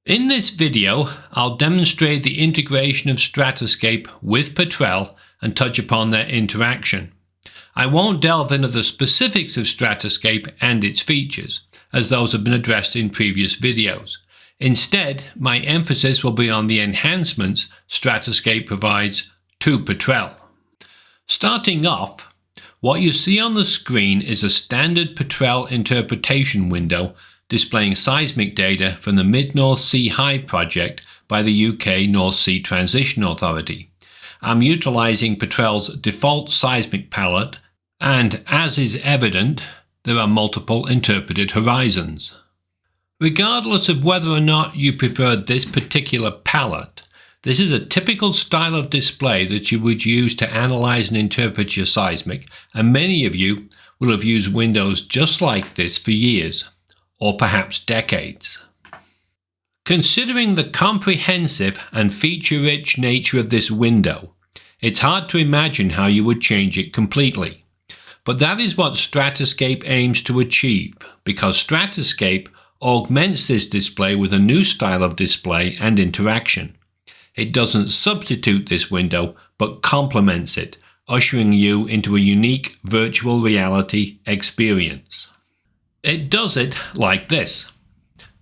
In this video, I'll demonstrate the integration of StratiScape with Petrel and touch upon their interaction. I won't delve into the specifics of StratiScape and its features, as those have been addressed in previous videos. Instead, my emphasis will be on the enhancements StratiScape provides to Petrel. Starting off, what you see on the screen is a standard Petrel interpretation window displaying seismic data from the Mid-North Sea High project by the UK North Sea Transition Authority. I'm utilising Petrel's default seismic palette, and as is evident, there are multiple interpreted horizons. Regardless of whether or not you prefer this particular palette, this is a typical style of display that you would use to analyze and interpret your seismic, and many of you will have used windows just like this for years, or perhaps decades. Considering the comprehensive and feature-rich nature of this window, it's hard to imagine how you would change it completely. But that is what StratiScape aims to achieve, because StratiScape augments this display with a new style of display and interaction. It doesn't substitute this window, but complements it, ushering you into a unique virtual reality experience. It does it like this.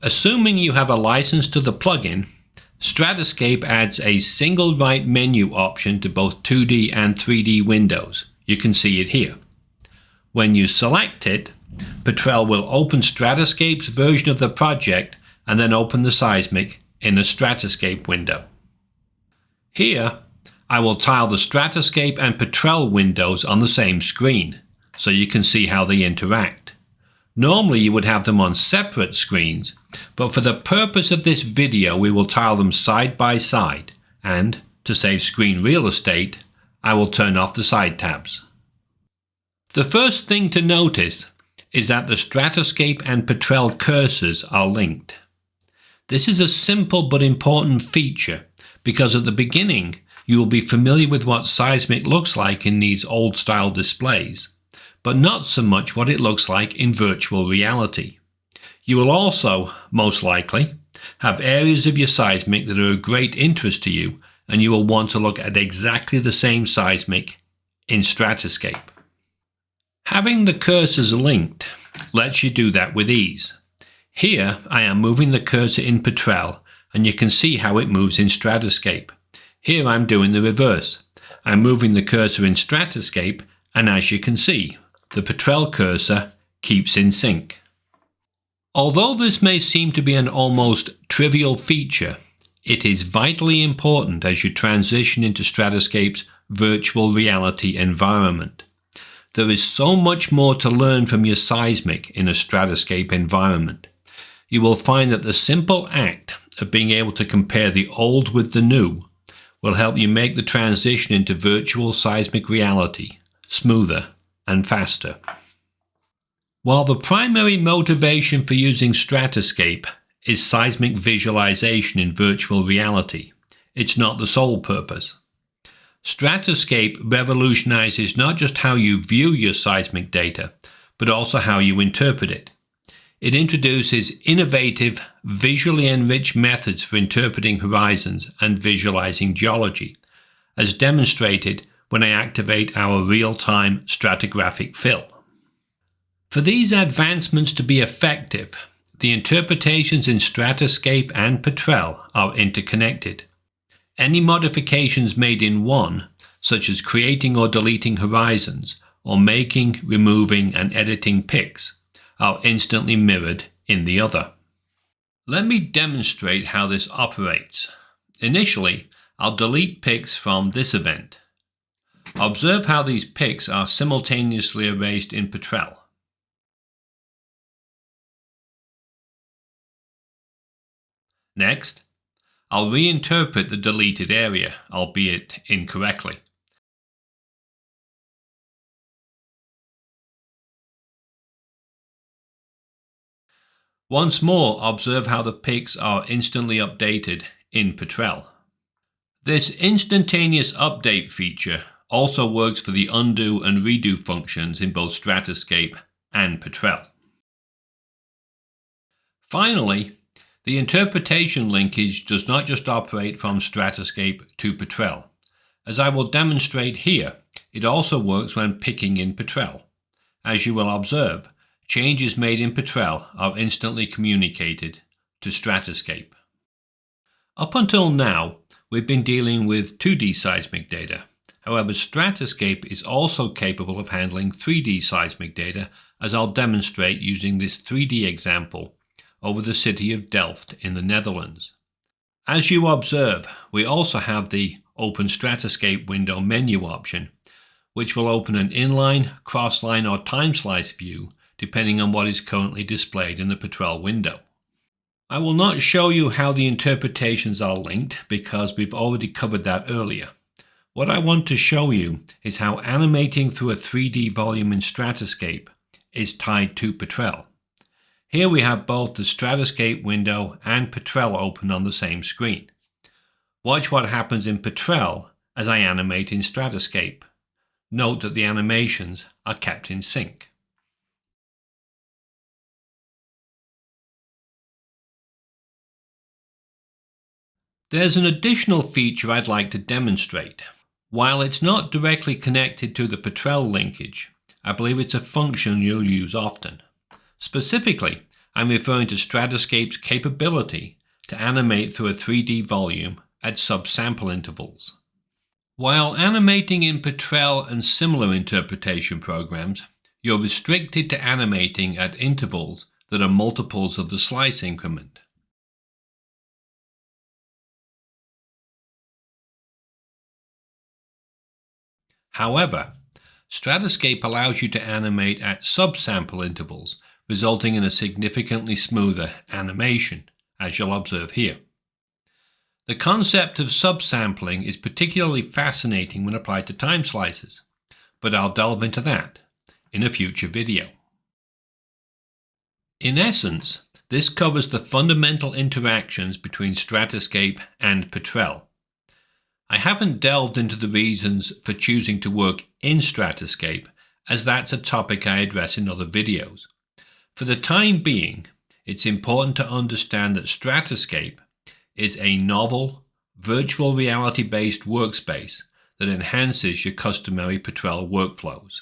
Assuming you have a license to the plugin, StratiScape adds a single right menu option to both 2D and 3D windows. You can see it here. When you select it, Petrel will open StratiScape's version of the project and then open the seismic in a StratiScape window. Here, I will tile the StratiScape and Petrel windows on the same screen, so you can see how they interact. Normally you would have them on separate screens, but for the purpose of this video we will tile them side by side, and, to save screen real estate, I will turn off the side tabs. The first thing to notice is that the StratiScape and Petrel cursors are linked. This is a simple but important feature, because at the beginning you will be familiar with what seismic looks like in these old style displays, but not so much what it looks like in virtual reality. You will also, most likely, have areas of your seismic that are of great interest to you, and you will want to look at exactly the same seismic in StratiScape. Having the cursors linked lets you do that with ease. Here I am moving the cursor in Petrel, and you can see how it moves in StratiScape. Here I'm doing the reverse. I'm moving the cursor in StratiScape, and as you can see, the Petrel cursor keeps in sync. Although this may seem to be an almost trivial feature, it is vitally important as you transition into StratiScape's virtual reality environment. There is so much more to learn from your seismic in a StratiScape environment. You will find that the simple act of being able to compare the old with the new will help you make the transition into virtual seismic reality smoother and faster. While the primary motivation for using StratiScape is seismic visualization in virtual reality, it's not the sole purpose. StratiScape revolutionizes not just how you view your seismic data, but also how you interpret it. It introduces innovative, visually enriched methods for interpreting horizons and visualizing geology, as demonstrated when I activate our real-time stratigraphic fill. For these advancements to be effective, the interpretations in StratiScape and Petrel are interconnected. Any modifications made in one, such as creating or deleting horizons, or making, removing, and editing pics, are instantly mirrored in the other. Let me demonstrate how this operates. Initially, I'll delete pics from this event. Observe how these pics are simultaneously erased in Petrel. Next, I'll reinterpret the deleted area, albeit incorrectly. Once more, observe how the pics are instantly updated in Petrel. This instantaneous update feature also works for the undo and redo functions in both StratiScape and Petrel. Finally, The interpretation linkage does not just operate from StratiScape to Petrel. As I will demonstrate here, it also works when picking in Petrel. As you will observe, changes made in Petrel are instantly communicated to StratiScape. Up until now, we've been dealing with 2D seismic data. However, StratiScape is also capable of handling 3D seismic data, as I'll demonstrate using this 3D example over the city of Delft in the Netherlands. As you observe, we also have the Open StratiScape window menu option, which will open an inline, crossline or time slice view depending on what is currently displayed in the Petrel window. I will not show you how the interpretations are linked because we've already covered that earlier. What I want to show you is how animating through a 3D volume in StratiScape is tied to Petrel. Here we have both the StratiScape window and Petrel open on the same screen. Watch what happens in Petrel as I animate in StratiScape. Note that the animations are kept in sync. There's an additional feature I'd like to demonstrate. While it's not directly connected to the Petrel linkage, I believe it's a function you'll use often. Specifically, I'm referring to StratiScape's capability to animate through a 3D volume at subsample intervals. While animating in Petrel and similar interpretation programs, you're restricted to animating at intervals that are multiples of the slice increment. However, StratiScape allows you to animate at subsample intervals, resulting in a significantly smoother animation, as you'll observe here. The concept of subsampling is particularly fascinating when applied to time slices, but I'll delve into that in a future video. In essence, this covers the fundamental interactions between StratiScape and Petrel. I haven't delved into the reasons for choosing to work in StratiScape, as that's a topic I address in other videos. For the time being, it's important to understand that StratiScape is a novel, virtual reality-based workspace that enhances your customary Petrel workflows.